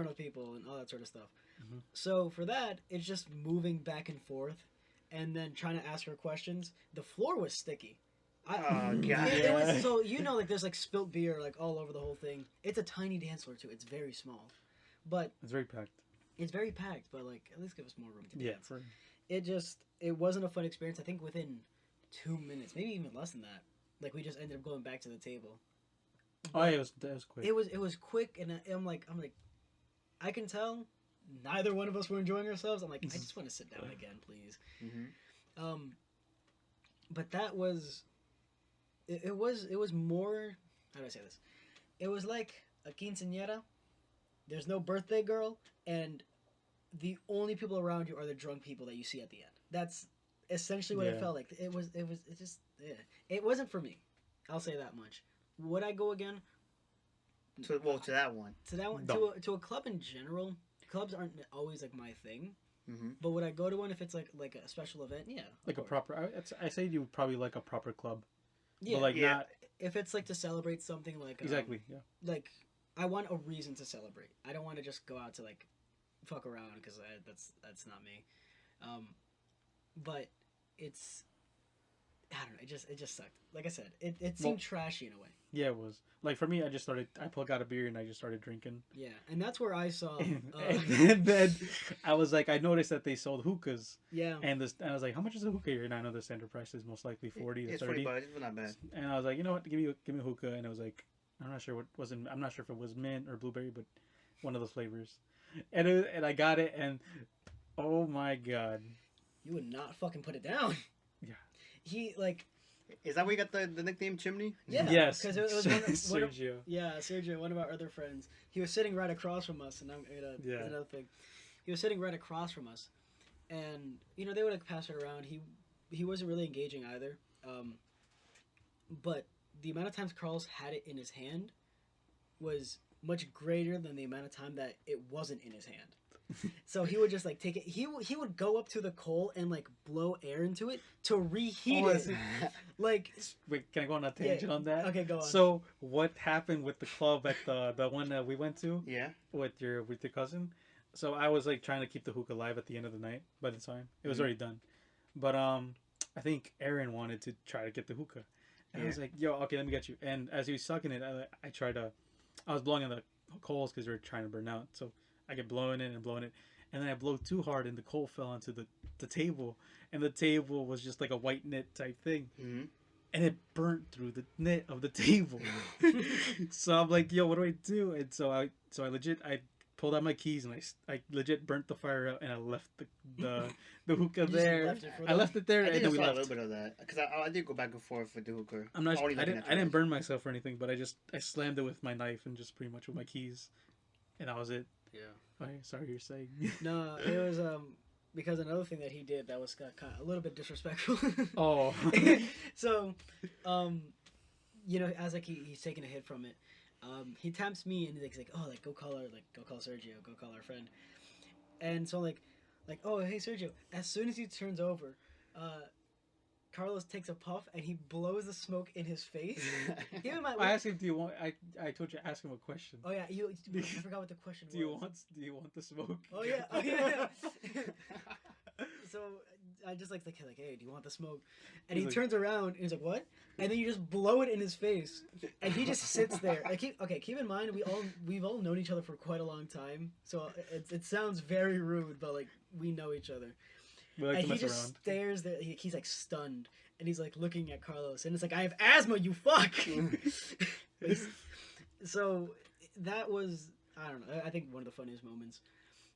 of people and all that sort of stuff. Mhm. So for that, it's just moving back and forth, and then trying to ask her questions. The floor was sticky. Oh, God. It was so like there's like spilt beer like all over the whole thing. It's a tiny dance floor too. It's very small, but It's very packed. it's very packed. But like at least give us more room to Yeah. dance. It wasn't a fun experience. I think within 2 minutes, maybe even less than that, like we just ended up going back to the table. Oh, yeah, it was quick. It was quick, and I'm like, I can tell neither one of us were enjoying ourselves. I'm like, I just want to sit down again, please. Mm-hmm. But that was, it was more. How do I say this? It was like a quinceañera. There's no birthday girl, and the only people around you are the drunk people that you see at the end. That's essentially what it Yeah. felt like. It just it wasn't for me. I'll say that much. Would I go again? To that one. To that one, No. to a club in general. Clubs aren't always like my thing, Mm-hmm. but would I go to one if it's like a special event? Yeah, of like a course. proper. I say you would probably like a proper club. Yeah, But like Yeah. not if it's like to celebrate something like exactly. Yeah. like I want a reason to celebrate. I don't want to just go out to like fuck around because that's not me. But it's I don't know. It just sucked. Like I said, it seemed trashy in a way. Yeah, it was like for me. I got a beer and I just started drinking. Yeah, and that's where I saw. And then I was like, I noticed that they sold hookahs, Yeah. and I was like, how much is a hookah here? And I know the standard price is most likely 40 to It's 30. $40. It's not bad. And I was like, you know what? Give me a hookah. And it was like, I'm not sure I'm not sure if it was mint or blueberry, but one of those flavors. And I got it, and oh my god, You would not fucking put it down. Yeah. He like Is that where you got the nickname Chimney? yeah. yes, Because it was one of, Sergio. yeah, Sergio, one of our other friends. He was sitting right across from us, and Yeah. another thing. He was sitting right across from us, and they would like pass it around. He wasn't really engaging either. But the amount of times Karlos had it in his hand was much greater than the amount of time that it wasn't in his hand. So he would just like take it. He would go up to the coal and like blow air into it to reheat Oh, it. is it- Like Wait, can I go on a tangent on that? okay, go on. So what happened with the club at the one that we went to Yeah. with your cousin? So I was like trying to keep the hookah alive at the end of the night. By the time it was Mhm. already done, but I think Aaron wanted to try to get the hookah, and I was like, "Yo, okay, let me get you." And as he was sucking it, I was blowing on the coals because we were trying to burn out. So I get blowing it, and then I blow too hard, and the coal fell onto the table, and the table was just like a white knit type thing. Mm-hmm. And it burnt through the knit of the table. So I'm like, yo, what do I do? And so I pulled out my keys and I legit burnt the fire out and I left the hookah You just there. left it for I them? left it there I and think then I we saw a left. little bit of that because I did go back and forth with the hookah. I'm not. Only I looking didn't. at I yours. didn't burn myself or anything, but I slammed it with my knife and just pretty much with my keys, and that was it. Yeah. Okay, sorry, you're saying. No, it was because another thing that he did that was kind of a little bit disrespectful. Oh. So, as like he's taking a hit from it, he taps me and he's like, oh, like go call Sergio, go call our friend. And so like, oh hey Sergio. As soon as he turns over, Karlos takes a puff and he blows the smoke in his face. Even my I asked him, "Do you want?" I told you to ask him a question. oh yeah, I forgot what the question was. Do you want the smoke? Oh yeah, oh yeah. So I just like, hey, do you want the smoke? And He's he like- turns around and he's like, what? And then you just blow it in his face, and he just sits there. Like, keep in mind we've all known each other for quite a long time, so it sounds very rude, but like we know each other. We like And to he mess just around. stares there. He's like stunned, and he's like looking at Karlos, and it's like, I have asthma, you fuck. So that was, I don't know. I think one of the funniest moments.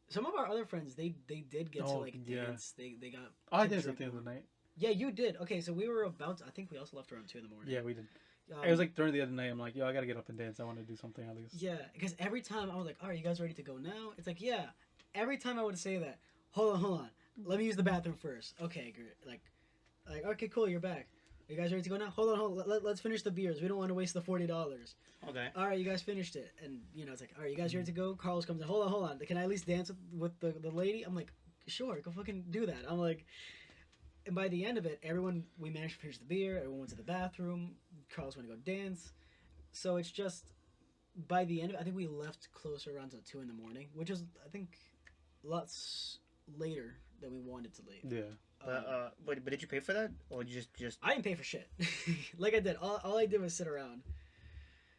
Some of our other friends, they did get to like yeah. dance. They got. Oh, I to danced at drink the end of more. the night. Yeah, you did. Okay, so we were about to, I think we also left around 2 in the morning. Yeah, we did. Um, It was like during the other night. I'm like, yo, I gotta get up and dance. I want to do something at least. Yeah, because every time I was like, all right, you guys ready to go now? It's like, yeah. Every time I would say that, hold on. Let me use the bathroom first. Okay, great. Like, okay, cool, you're back. Are you guys ready to go now? Hold on. Let's finish the beers. We don't want to waste the $40. Okay. All right, you guys finished it. And, it's like, all right, you guys ready to go? Carlos comes in. Hold on. Can I at least dance with the lady? I'm like, sure, go fucking do that. I'm like, and by the end of it, we managed to finish the beer. Everyone went to the bathroom. Carlos went to go dance. So it's just, by the end of it, I think we left closer around to 2 in the morning, which is, I think, lots later than we wanted to leave. Yeah. But did you pay for that, or you just? I didn't pay for shit. Like I did. All I did was sit around.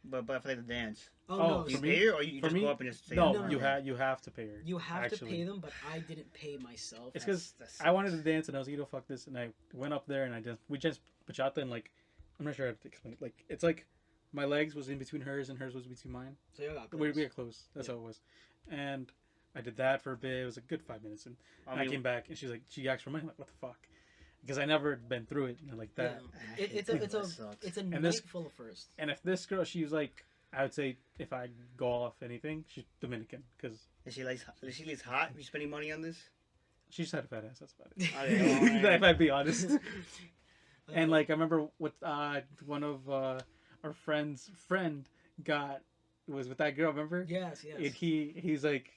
But for like the dance, Oh, Oh, no. you for pay me- her, or you for just me- go up and just say No, no, you no. you have to pay her. You have to actually. pay them, but I didn't pay myself. It's because That's- I wanted to dance and I was like, fuck this, and I went up there and we just bachata and like, I'm not sure how to explain it. Like, it's like my legs was in between hers and hers was between mine. So you got We close. got close. That's how it was. And I did that for a bit. It was a good 5 minutes, and I came back and she asked for money. I'm like, what the fuck? Because I never been through it like that. Yeah. It's a night this- full of firsts. And if this girl, she was like, I would say if I go off anything, she's Dominican because Is she hot? You spending money on this? she just had a fat ass. That's about it. Okay, well, If I'd be honest. And like I remember what one of our friend was with that girl. Remember? Yes. And he's like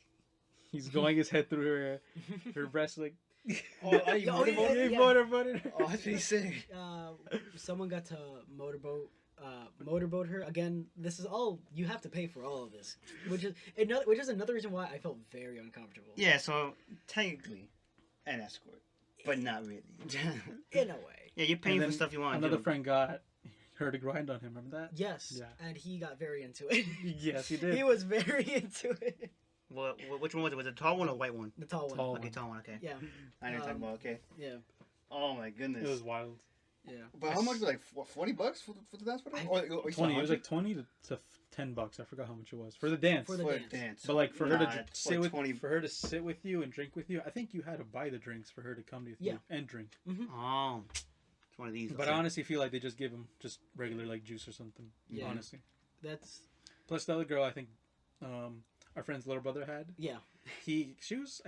he's going his head through her breast like. Oh, you Oh, yeah, motorboat? yeah. Motorboated. Oh, that's pretty sick. Someone got to motorboat her again. This is all you have to pay for all of this, which is another reason why I felt very uncomfortable. Yeah, so technically, an escort, but not really. In a way. Yeah, you're paying And for then stuff you want. Another friend got her to grind on him. Remember that? Yes. Yeah. And he got very into it. Yes, he did. He was very into it. Well, which one was it? Was it a tall one or a white one? The tall one. Tall. Okay, tall one. Okay. Yeah. I know what you're talking about. Okay. Yeah. Oh my goodness. It was wild. Yeah. But how much was it, like $40 for the dance for that? Or you said 20. It was 100? like 20 to $10. I forgot how much it was for the dance. For the for a dance. dance. But like for her Nah, to it's sit like with 20. for her to sit with you and drink with you, I think you had to buy the drinks for her to come with Yeah. you and drink. Oh, it's one of these. But I honestly feel like they just give them just regular like juice or something. Yeah. Honestly. That's Plus the other girl, I think, our friend's little brother had. yeah. I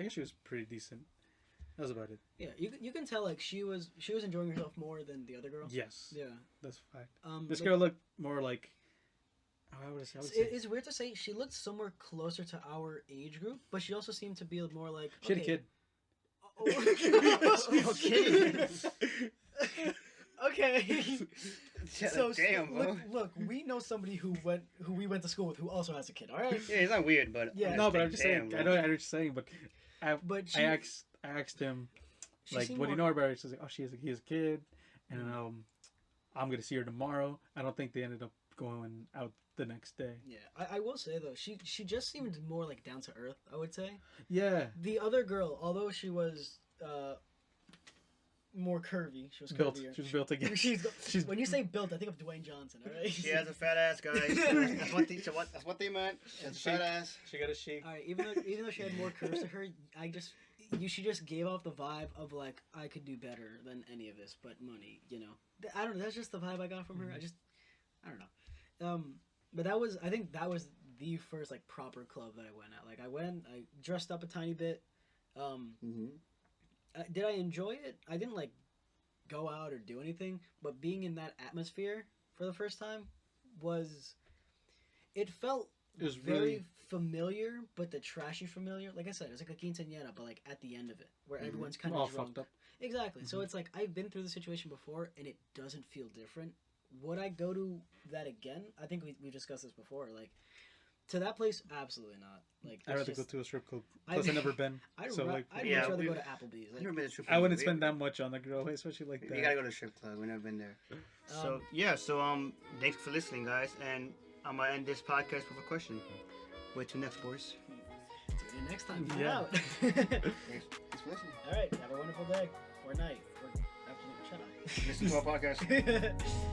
guess she was pretty decent. That was about it. Yeah. You can tell like she was enjoying herself more than the other girl. Yes. Yeah. That's a fact. This like, girl looked more like. I would say. It's weird to say she looked somewhere closer to our age group, but she also seemed to be more like She had a kid. Okay. Okay. So damn, bro. look, we know somebody who we went to school with who also has a kid. All right. Yeah, it's not weird, but Yeah. No, but I'm just damn, saying. I bro. know what you're saying, but But I asked him she like, seemed what do you more- know about her? She's like, oh, he has a kid, and I'm gonna see her tomorrow. I don't think they ended up going out the next day. Yeah, I will say though, she just seemed more like down to earth. I would say Yeah, the other girl, although she was more curvy, she was built. curvier. She was built again. She's when you say built, I think of Dwayne Johnson. All right. She has a fat ass, guys. That's what they meant. She has a fat ass. She got a shake. All right, even though she had more curves to her, she just gave off the vibe of like I could do better than any of this, but money, I don't know. That's just the vibe I got from her. I don't know. But I think that was the first like proper club that I went at. Like I dressed up a tiny bit. Did I enjoy it? I didn't like go out or do anything, but being in that atmosphere for the first time it felt very really familiar, but the trashy familiar. Like I said, it's like a quinceañera, but like at the end of it, where everyone's kind all of drunk. fucked up. Exactly. So it's like I've been through the situation before, and it doesn't feel different. Would I go to that again? I think we discussed this before. Like to that place, absolutely not. Like I'd rather go to a strip club. Plus, I've never been. I'd So like, much Yeah, rather we- go to Applebee's. I've Like, never been to a strip I club. wouldn't spend that much on the girl, especially like that. You gotta go to a strip club. We've never been there. So yeah. So thanks for listening, guys, and I'm gonna end this podcast with a question. Where to next, boys? tune in next time. Find Yeah. out. Thanks for listening. All right. Have a wonderful day or night or afternoon. Shut up. Listen to our podcast.